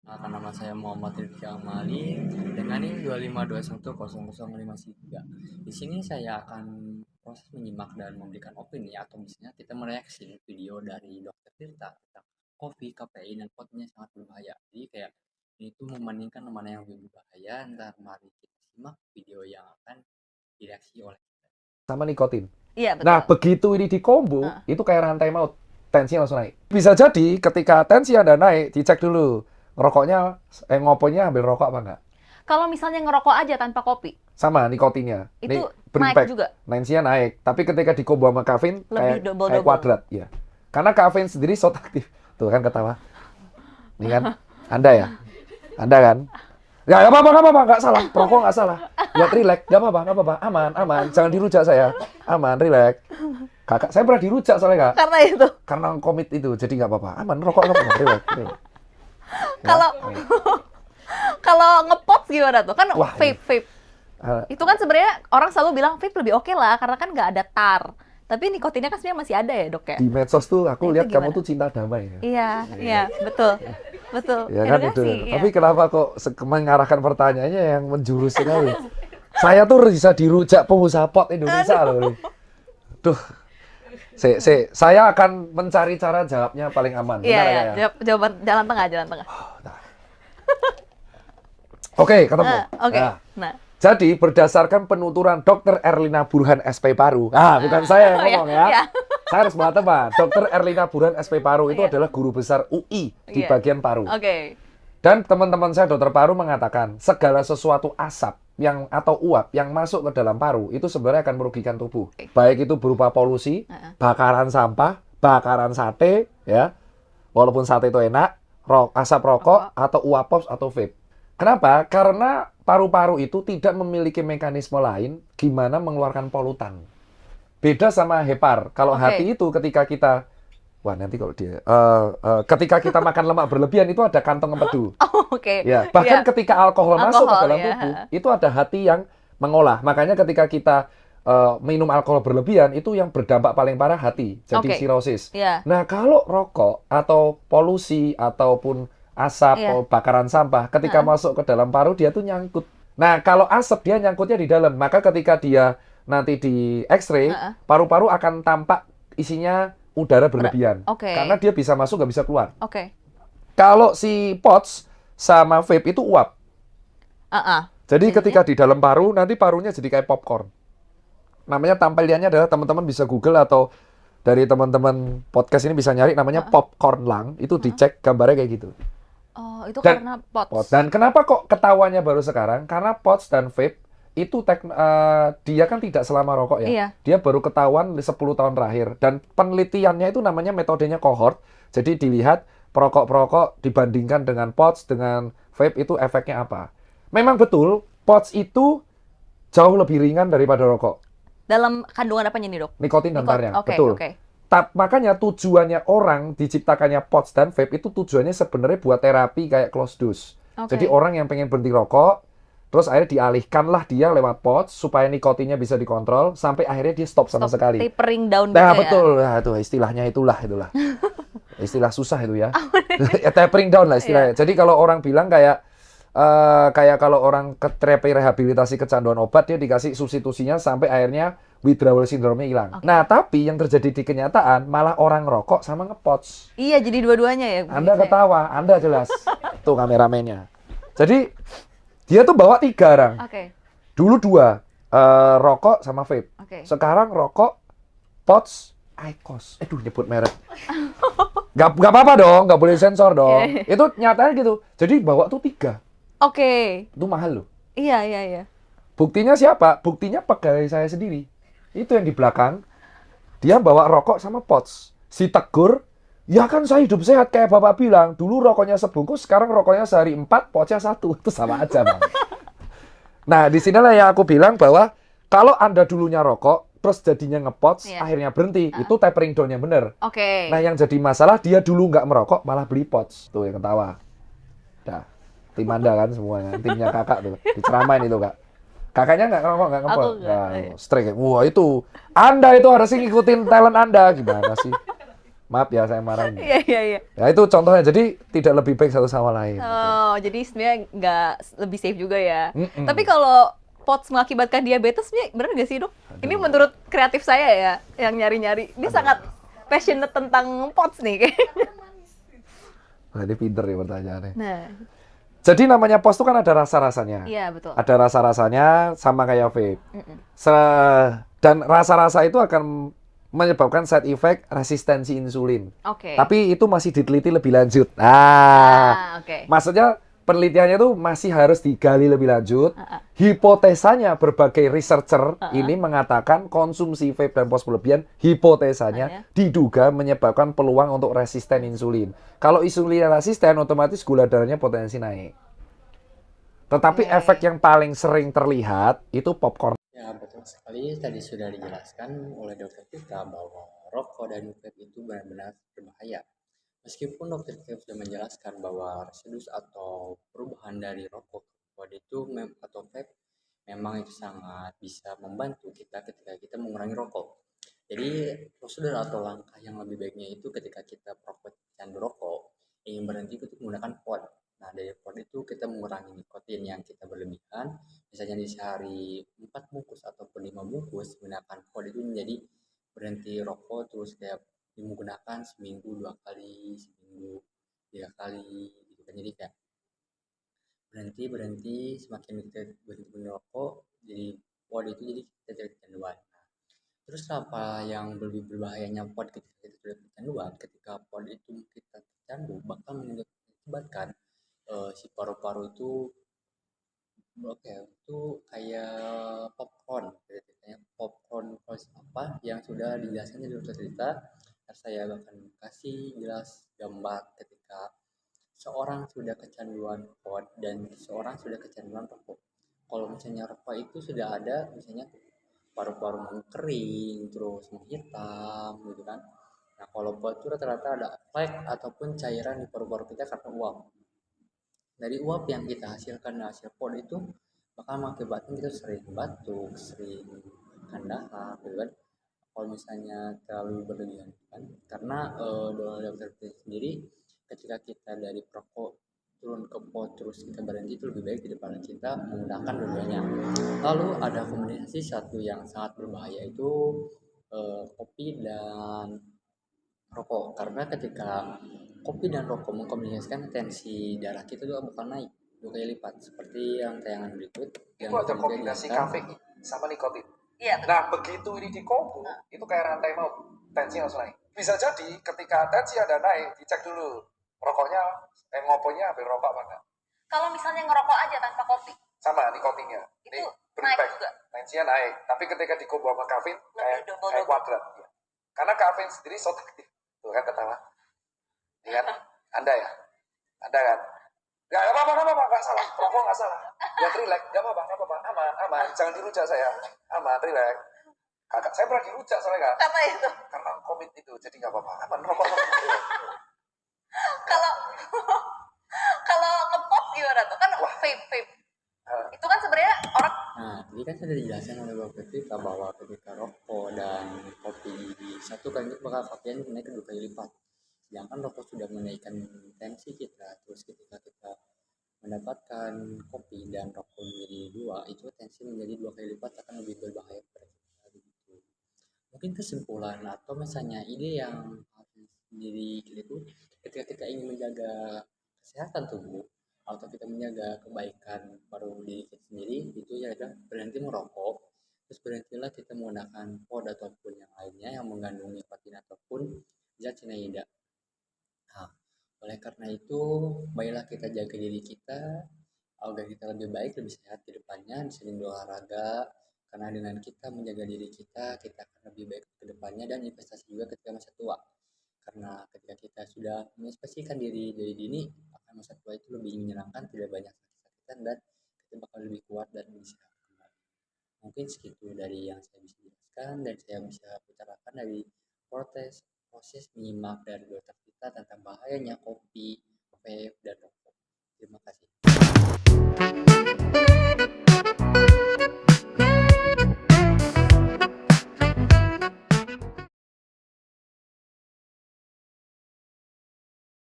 Nama saya Muhammad Rifki Amali dengan NIM 252100053. Di sini saya akan proses menyimak dan memberikan opini atau misalnya kita mereaksi video dari Dokter Tirta tentang kopi, kafein, dan potnya sangat berbahaya. Jadi kayak ini tuh membandingkan mana yang lebih berbahaya. Ntar mari kita simak video yang akan direaksi oleh sama nikotin. Iya, betul. Nah, begitu ini di combo, itu kayak rantai maut. Tensinya langsung naik. Bisa jadi ketika tensi Anda naik, dicek dulu. Rokoknya, ngoponya ambil rokok apa enggak? Kalau misalnya ngerokok aja tanpa kopi, Sama nikotinnya. itu berimpact. naik juga? Tensinya naik. Tapi ketika di combo sama kafein, Lebih kayak double-double. kuadrat. Ya. Karena kafein sendiri zat aktif. Tuh kan ketawa. Ini kan, Anda ya? Anda kan? Ya, nggak apa-apa, nggak salah. Perokok nggak salah. Buat relax, nggak apa-apa. Aman. Jangan dirujak saya. Aman, relax. Kakak, saya pernah dirujak soalnya, Kak. Karena itu. Karena komit itu, jadi nggak apa-apa. Aman, rokok nggak apa-apa, relax. Kalau kalau ngepot gimana tuh? Kan Wah, vape. Itu kan sebenarnya orang selalu bilang vape lebih oke lah karena kan nggak ada tar. Tapi nikotinnya kan sebenarnya masih ada ya, Dok ya? Di medsos tuh aku Nah, lihat itu kamu gimana? tuh cinta damai ya. Iya, betul. Ya kan itu. Edukasi, iya. Tapi kenapa kok mengarahkan pertanyaannya yang menjurus sekali? Saya tuh bisa dirujak pengusaha pot Indonesia loh. Duh. Saya akan mencari cara jawabnya paling aman. Iya, Benar iya. nggak ya? Jawaban jalan tengah. Oke, ketemu. Oke. Nah, jadi berdasarkan penuturan Dr. Erlina Burhan SP Paru. Bukan saya yang ngomong ya. Iya. Saya harus mengatakan, Dr. Erlina Burhan SP Paru itu adalah guru besar UI di Iya. bagian paru. Oke. Dan teman-teman saya dokter paru mengatakan segala sesuatu asap atau uap yang masuk ke dalam paru itu sebenarnya akan merugikan tubuh. Baik itu berupa polusi, bakaran sampah, bakaran sate, ya. Walaupun sate itu enak, asap rokok atau uap pops atau vape. Kenapa? Karena paru-paru itu tidak memiliki mekanisme lain gimana mengeluarkan polutan. Beda sama hepar. Kalau hati itu ketika kita ketika kita makan lemak berlebihan itu ada kantong empedu. Oke. Ya, bahkan ketika alkohol masuk ke dalam tubuh, itu ada hati yang mengolah. Makanya ketika kita minum alkohol berlebihan, itu yang berdampak paling parah hati, jadi sirosis. Nah, kalau rokok atau polusi ataupun asap, bakaran sampah, ketika masuk ke dalam paru, dia tuh nyangkut. Nah, kalau asap dia nyangkutnya di dalam, maka ketika dia nanti di X-ray, paru-paru akan tampak isinya udara berlebihan. Karena dia bisa masuk, nggak bisa keluar. Kalau si POTS sama vape itu uap. Jadi ketika di dalam paru, nanti parunya jadi kayak popcorn. Namanya tampilannya adalah, teman-teman bisa Google atau dari teman-teman podcast ini bisa nyari, namanya popcorn lung. Itu dicek gambarnya kayak gitu. Oh, itu karena POTS. Dan kenapa kok ketahuannya baru sekarang? Karena POTS dan vape itu dia kan tidak selama rokok ya. Iya. Dia baru ketahuan 10 tahun terakhir. Dan penelitiannya itu namanya metodenya cohort. Jadi dilihat perokok-perokok dibandingkan dengan POTS, dengan vape itu efeknya apa. Memang betul, POTS itu jauh lebih ringan daripada rokok. Dalam kandungan apanya nih, Dok? Nikotin dan tarnya, betul. Oke. Makanya tujuannya orang diciptakannya POTS dan vape itu tujuannya sebenarnya buat terapi kayak close dose. Jadi orang yang pengen berhenti rokok, terus akhirnya dialihkanlah dia lewat POTS supaya nikotinnya bisa dikontrol sampai akhirnya dia stop sama sekali. Tapering down Nah, gitu ya. betul. Nah, itu istilahnya itulah. Istilah susah itu ya. Tapering down lah istilahnya. Jadi kalau orang bilang kayak kalau orang ke terapi rehabilitasi kecanduan obat, dia dikasih substitusinya sampai akhirnya withdrawal syndrome-nya hilang. Nah, tapi yang terjadi di kenyataan malah orang rokok sama ngepots. Iya, jadi dua-duanya ya. Anda ketawa, Anda jelas. Tuh kameramennya. Jadi dia tuh bawa 3 orang. Dulu 2, rokok sama vape. Sekarang rokok, pots, IQOS. Nyebut merek. Gak apa-apa dong, gak boleh sensor dong. Itu nyatanya gitu. Jadi bawa tuh 3. Itu mahal loh. Iya. Buktinya siapa? Buktinya pegawai saya sendiri. Itu yang di belakang. Dia bawa rokok sama pots. Si tegur, ya kan saya hidup sehat kayak Bapak bilang. Dulu rokoknya sebungkus, sekarang rokoknya sehari 4, potsnya 1. Itu sama aja, Bang. Nah, disinilah yang aku bilang bahwa kalau Anda dulunya rokok, terus jadinya ngepots, akhirnya berhenti. Itu tapering down yang benar. Nah, yang jadi masalah, dia dulu nggak merokok, malah beli pots. Tuh yang ketawa. Dah. Tim Anda kan semuanya, timnya kakak tuh, diceramain itu kak. Kakaknya nggak ngerokok, nggak ngepot. Nah, strike. Wah itu, Anda itu harus ngikutin talent Anda, gimana sih? Maaf ya saya marahin. Iya. Ya itu contohnya, jadi tidak lebih baik satu sama lain. Oh, jadi sebenarnya nggak lebih safe juga ya. Tapi kalau POTS mengakibatkan diabetes, benar nggak sih dok? Ini menurut kreatif saya ya, yang nyari-nyari. Dia sangat passionate tentang POTS nih kayaknya. Nah, ini pinter ya pertanyaannya. Nah. Jadi namanya POTS itu kan ada rasa-rasanya. Iya, betul. Ada rasa-rasanya sama kayak vape. Dan rasa-rasa itu akan menyebabkan side effect resistensi insulin. Tapi itu masih diteliti lebih lanjut. Maksudnya penelitiannya itu masih harus digali lebih lanjut. Hipotesanya berbagai researcher ini mengatakan konsumsi vape dan POTS berlebihan, hipotesanya diduga menyebabkan peluang untuk resisten insulin. Kalau insulin resisten, otomatis gula darahnya potensi naik. Tetapi efek yang paling sering terlihat itu popcorn. Ya, betul sekali. Tadi sudah dijelaskan oleh dokter Tirta bahwa rokok dan vape itu benar-benar berbahaya. Meskipun dokter Tirta sudah menjelaskan bahwa residu atau perubahan dari rokok itu atau vape memang itu sangat bisa membantu kita ketika kita mengurangi rokok. Jadi prosedur atau langkah yang lebih baiknya itu ketika kita candu rokok, ingin berhenti itu menggunakan pod. Nah, dari pod itu kita mengurangi nikotin yang kita berlebihan. Misalnya di sehari 4 bungkus ataupun 5 bungkus, menggunakan pod itu menjadi berhenti rokok terus kayak menggunakan seminggu 2 kali, seminggu 3 kali gitu kan. Jadi kayak berhenti semakin kita berhenti merokok, jadi pod itu jadi kita tidak kecanduan. Terus apa yang lebih berbahayanya pod ketika kita sudah kecanduan? Ketika pod itu kita tercandu, bakal mengakibatkan si paru-paru itu itu kayak popcorn, kayak popcorn apa yang sudah dijelaskan di dokter cerita. Saya akan kasih jelas gambar ketika seorang sudah kecanduan pod dan seorang sudah kecanduan rokok. Kalau misalnya rokok itu sudah ada misalnya paru-paru mengkering, terus menghitam, gitu kan. Nah, kalau pod itu rata-rata ada flek ataupun cairan di paru-paru kita karena uap. Dari uap yang kita hasilkan hasil pod itu bakal mengakibatkan kita sering batuk, sering dahak, gitu kan. Kalau misalnya terlalu berlebihan, kan? Karena dokter sendiri ketika kita dari perokok turun ke pot terus kita berhenti itu lebih baik daripada kita menggunakan dua-duanya. Lalu ada kombinasi satu yang sangat berbahaya itu kopi dan rokok, karena ketika kopi dan rokok mengkombinasikan tensi darah kita itu bakal naik 2 kali lipat seperti yang tayangan berikut. Itu ada kombinasi kafein sama nikotin. Iya. Nah, begitu ini dikombin, itu kayak rantai mau tensi langsung naik. Bisa jadi ketika tensi ada naik, dicek dulu rokoknya ngoponya ambil rokok apa enggak? Kalau misalnya ngerokok aja tanpa kopi, sama nikotinnya itu naik juga. Tensinya naik, tapi ketika dikombo sama kafein kayak kuadrat ya. Karena kafein sendiri sangat aktif. Tuh kan ketawa. Iya kan? Anda kan? Enggak apa-apa, enggak salah. Rokok enggak salah. Ya relax, enggak apa-apa, aman. Jangan dirujak saya. Aman, relax. Kakak saya pernah dirujak soalnya kan? Apa itu? Karena komit itu, jadi enggak apa-apa. Aman, rokok. Kalau ngepop gimana tuh? Kan vape. Itu kan sebenarnya orang. Nah, jadi kan sudah dijelaskan oleh Bapak Tirta bahwa ketika rokok dan kopi satu kali itu bakal kafein naik 2 kali lipat. Sedangkan rokok sudah menaikkan tensi kita, terus ketika kita mendapatkan kopi dan rokok menjadi 2, itu tensi menjadi 2 kali lipat akan lebih berbahaya pada kita begitu. Mungkin kesimpulan atau misalnya ide yang menjadi kita itu ketika kita ingin menjaga kesehatan tubuh atau kita menjaga kebaikan paru diri kita sendiri, itu ya adalah berhenti merokok, terus berhentilah kita menggunakan pod ataupun yang lainnya yang mengandung nikotin ataupun zat cyanida. Nah, oleh karena itu baiklah kita jaga diri kita agar kita lebih baik, lebih sehat ke depannya, sering berolahraga, karena dengan kita menjaga diri kita akan lebih baik ke depannya dan investasi juga ketika masa tua. Karena ketika kita sudah menginvestasikan diri dari dini, akan masa tua itu lebih menyenangkan, tidak banyak sakit-sakitan, dan kita bakal lebih kuat dan lebih sehat kembali. Mungkin segitu dari yang saya bisa jelaskan dan saya bisa utarakan dari proses menyimak dari dokter kita tentang bahayanya kopi, vape, dan rokok. Terima kasih.